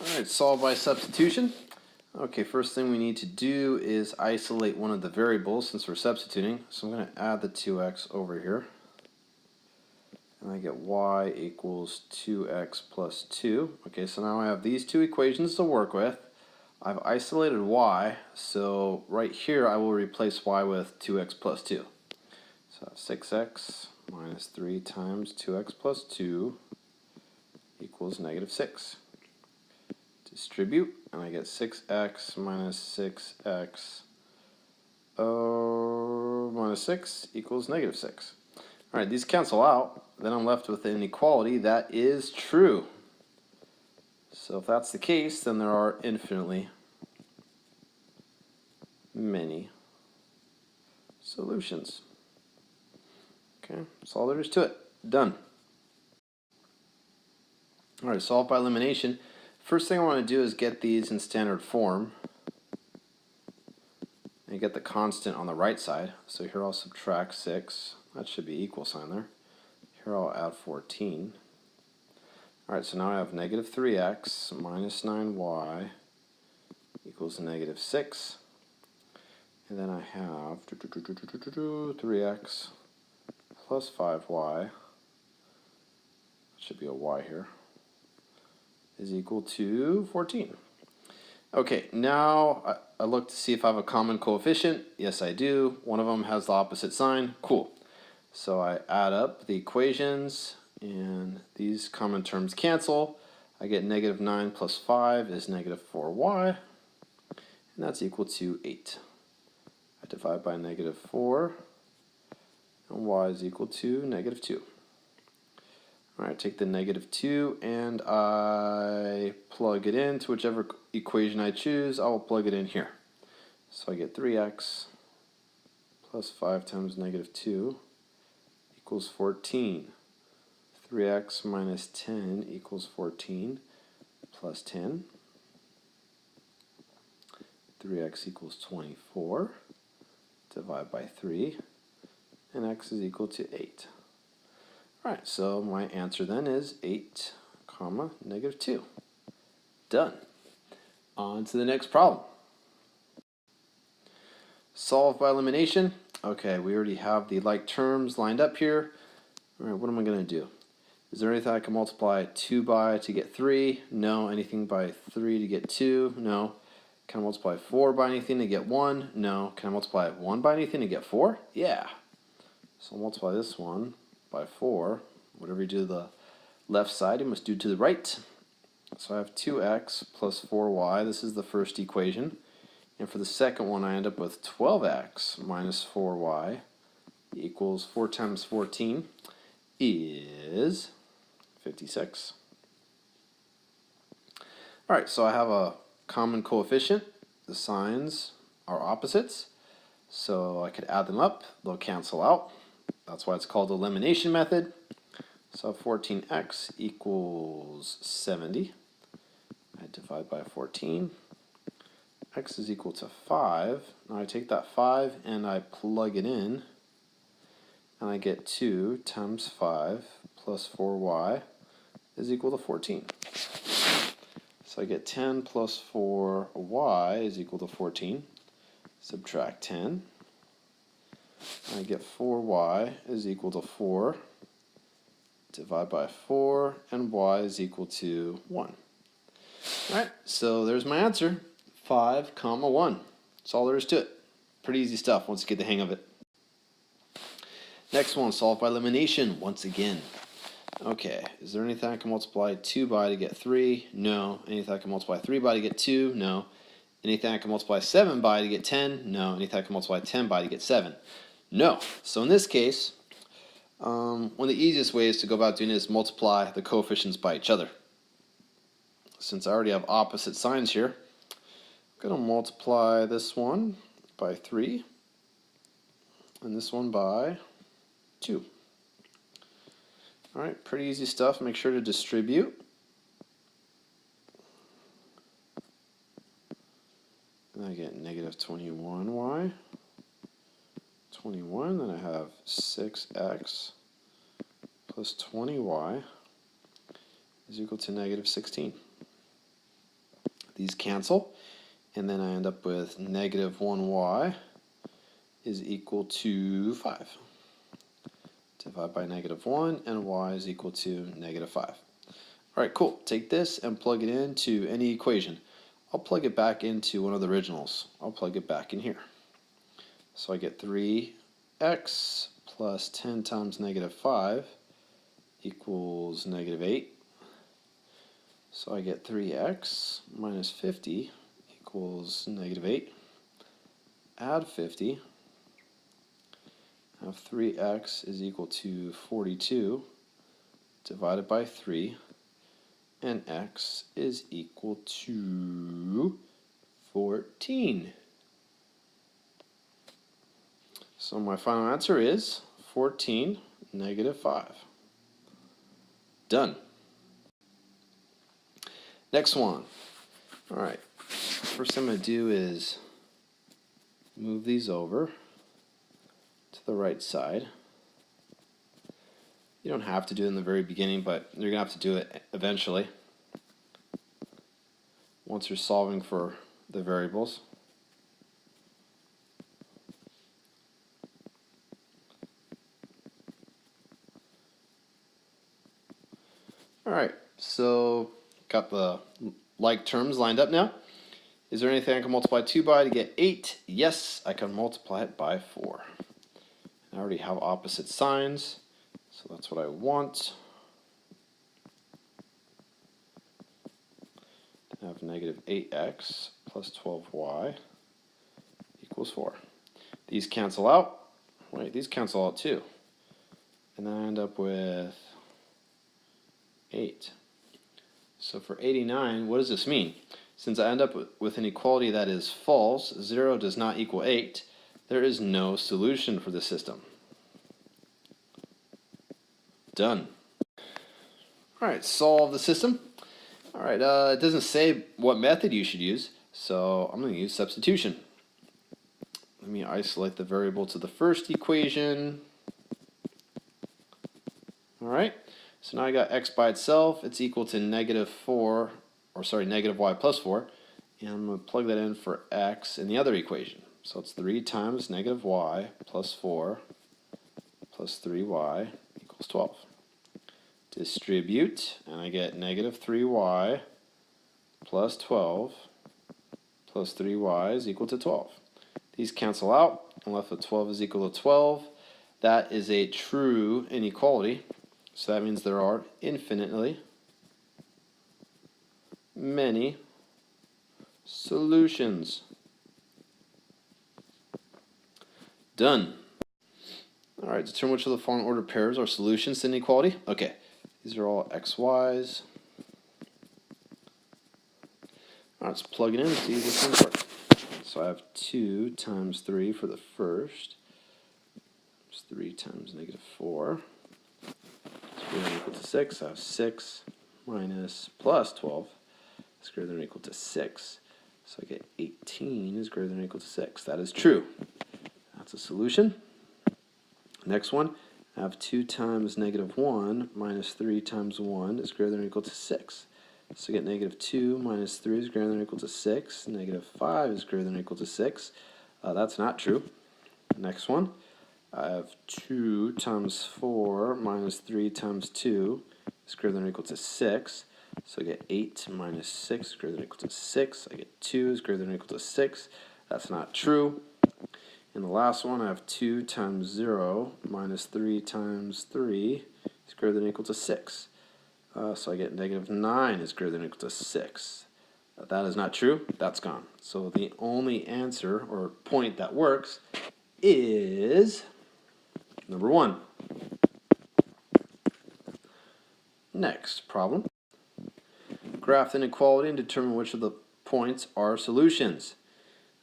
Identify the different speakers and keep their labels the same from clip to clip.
Speaker 1: Alright, solve by substitution. Okay, first thing we need to do is isolate one of the variables since we're substituting. So I'm going to add the 2x over here. And I get y equals 2x plus 2. Okay, so now I have these two equations to work with. I've isolated y, so right here I will replace y with 2x plus 2. So 6x minus 3 times 2x plus 2 equals negative 6. Distribute, and I get 6x minus 6x minus 6 equals negative 6. Alright, these cancel out. Then I'm left with an inequality that is true. So if that's the case, then there are infinitely many solutions. Okay, that's all there is to it. Done. Alright, solve by elimination. First thing I want to do is get these in standard form and get the constant on the right side. So here I'll subtract 6. That should be equal sign there. Here I'll add 14. Alright, so now I have negative 3x minus 9y equals negative 6. And then I have 3x plus 5y, that should be a y here, is equal to 14. Okay, now I look to see if I have a common coefficient. Yes, I do. One of them has the opposite sign. Cool. So I add up the equations, and these common terms cancel. I get negative 9 plus 5 is negative 4y, and that's equal to 8. I divide by negative 4, and y is equal to negative 2. Alright, take the negative 2 and I plug it into whichever equation I choose. I will plug it in here. So I get 3x plus 5 times negative 2 equals 14. 3x minus 10 equals 14 plus 10. 3x equals 24. Divide by 3. And x is equal to 8. Alright, so my answer then is 8, comma, negative 2. Done. On to the next problem. Solve by elimination. Okay, we already have the like terms lined up here. Alright, what am I going to do? Is there anything I can multiply 2 by to get 3? No. Anything by 3 to get 2? No. Can I multiply 4 by anything to get 1? No. Can I multiply 1 by anything to get 4? Yeah. So I'll multiply this one by 4. Whatever you do to the left side, you must do to the right. So I have 2x plus 4y. This is the first equation. And for the second one, I end up with 12x minus 4y equals 4 times 14 is 56. Alright, so I have a common coefficient. The signs are opposites. So I could add them up. They'll cancel out. That's why it's called the elimination method. So 14x equals 70. I divide by 14. X is equal to 5. Now I take that 5 and I plug it in. And I get 2 times 5 plus 4y is equal to 14. So I get 10 plus 4y is equal to 14. Subtract 10. I get 4y is equal to 4. Divide by 4, and y is equal to 1. Alright, so there's my answer. 5, comma 1. That's all there is to it. Pretty easy stuff once you get the hang of it. Next one, solve by elimination once again. Okay, is there anything I can multiply 2 by to get 3? No. Anything I can multiply 3 by to get 2? No. Anything I can multiply 7 by to get 10? No. Anything I can multiply 10 by to get 7? No. So in this case, one of the easiest ways to go about doing it is multiply the coefficients by each other. Since I already have opposite signs here, I'm going to multiply this one by 3 and this one by 2. Alright, pretty easy stuff. Make sure to distribute. And I get negative 21y. 21, then I have 6x plus 20y is equal to negative 16. These cancel, and then I end up with negative 1y is equal to 5. Divide by negative 1, and y is equal to negative 5. All right, cool. Take this and plug it into any equation. I'll plug it back into one of the originals. I'll plug it back in here. So I get 3x plus 10 times negative 5 equals negative 8. So I get 3x minus 50 equals negative 8. Add 50. I have 3x is equal to 42 divided by 3. And x is equal to 14. So my final answer is 14, negative 5. Done. Next one. All right. First thing I'm going to do is move these over to the right side. You don't have to do it in the very beginning, but you're going to have to do it eventually once you're solving for the variables. All right, so got the like terms lined up now. Is there anything I can multiply 2 by to get 8? Yes, I can multiply it by 4. I already have opposite signs, so that's what I want. I have negative 8x plus 12y equals 4. These cancel out. Wait, these cancel out too. And then I end up with 8. So for 89, what does this mean? Since I end up with an equality that is false, 0 does not equal 8, there is no solution for the system. Done. All right, solve the system. All right, it doesn't say what method you should use, so I'm going to use substitution. Let me isolate the variable to the first equation. All right, so now I got x by itself. It's equal to negative y plus 4. And I'm going to plug that in for x in the other equation. So it's 3 times negative y plus 4 plus 3y equals 12. Distribute, and I get negative 3y plus 12 plus 3y is equal to 12. These cancel out. I'm left with 12 is equal to 12. That is a true inequality. So that means there are infinitely many solutions. Done. All right, determine which of the following ordered pairs are solutions to inequality. Okay, these are all xy's. All right, let's plug it in and see if this one's work. So I have 2 times 3 for the first. It's 3 times negative 4. It's greater than or equal to 6. I have 6 minus plus 12 is greater than or equal to 6. So I get 18 is greater than or equal to 6. That is true. That's a solution. Next one, I have 2 times negative 1 minus 3 times 1 is greater than or equal to 6. So I get negative 2 minus 3 is greater than or equal to 6. Negative 5 is greater than or equal to 6. That's not true. Next one, I have 2 times 4 minus 3 times 2 is greater than or equal to 6. So I get 8 minus 6 is greater than or equal to 6. I get 2 is greater than or equal to 6. That's not true. And the last one, I have 2 times 0 minus 3 times 3 is greater than or equal to 6. So I get negative 9 is greater than or equal to 6. That is not true. That's gone. So the only answer or point that works is number 1. Next problem. Graph the inequality and determine which of the points are solutions.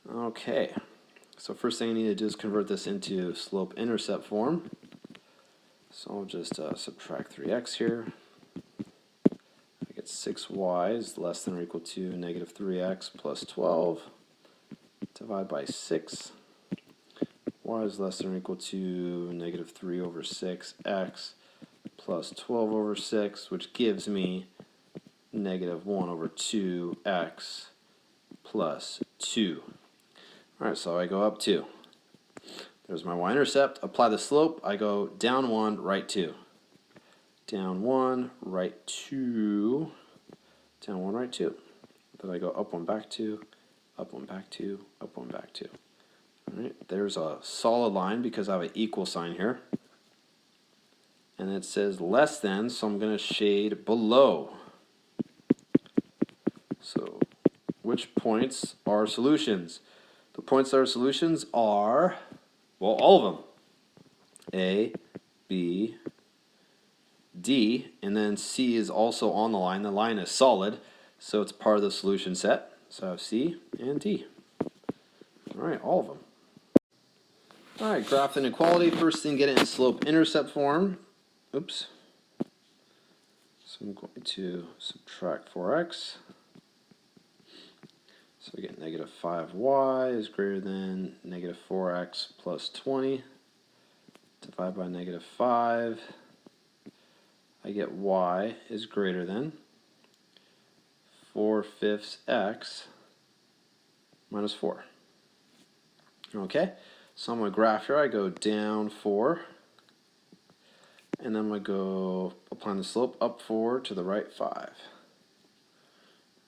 Speaker 1: Okay. So first thing I need to do is convert this into slope-intercept form. So I'll just subtract 3x here. I get 6y is less than or equal to negative 3x plus 12. Divide by 6. Y is less than or equal to negative 3 over 6x plus 12 over 6, which gives me negative 1 over 2x plus 2. All right, so I go up 2. There's my y-intercept. Apply the slope. I go down 1, right 2. Down 1, right 2. Down 1, right 2. Then I go up 1, back 2. Up 1, back 2. Up 1, back 2. All right, there's a solid line because I have an equal sign here. And it says less than, so I'm going to shade below. So which points are solutions? The points that are solutions are, well, all of them. A, B, D, and then C is also on the line. The line is solid, so it's part of the solution set. So I have C and D. All right, all of them. All right, graph inequality. First thing, get it in slope-intercept form. Oops. So I'm going to subtract 4x. So we get negative 5y is greater than negative 4x plus 20. Divide by negative 5. I get y is greater than 4/5 x minus 4. Okay, so on my graph here, I go down 4. And then I'm going to go applying the slope up 4 to the right 5.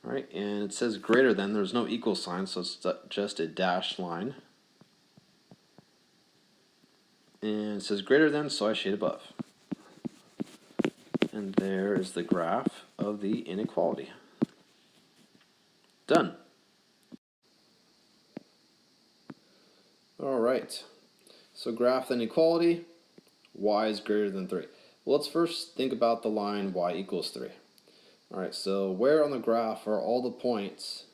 Speaker 1: All right, and it says greater than. There's no equal sign, so it's just a dashed line. And it says greater than, so I shade above. And there is the graph of the inequality. Done. All right, so graph the inequality. Y is greater than 3. Well, let's first think about the line y equals 3. All right, so where on the graph are all the points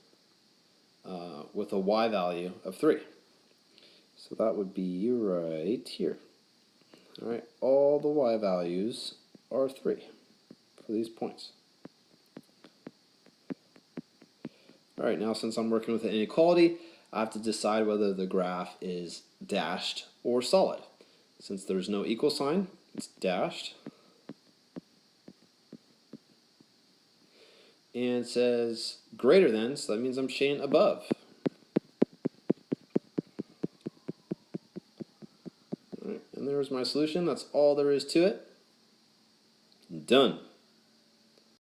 Speaker 1: with a y value of 3? So that would be right here. All right, all the y values are 3 for these points. All right, now since I'm working with an inequality, I have to decide whether the graph is dashed or solid. Since there's no equal sign, it's dashed. And it says greater than, so that means I'm shading above. All right, and there's my solution. That's all there is to it. Done.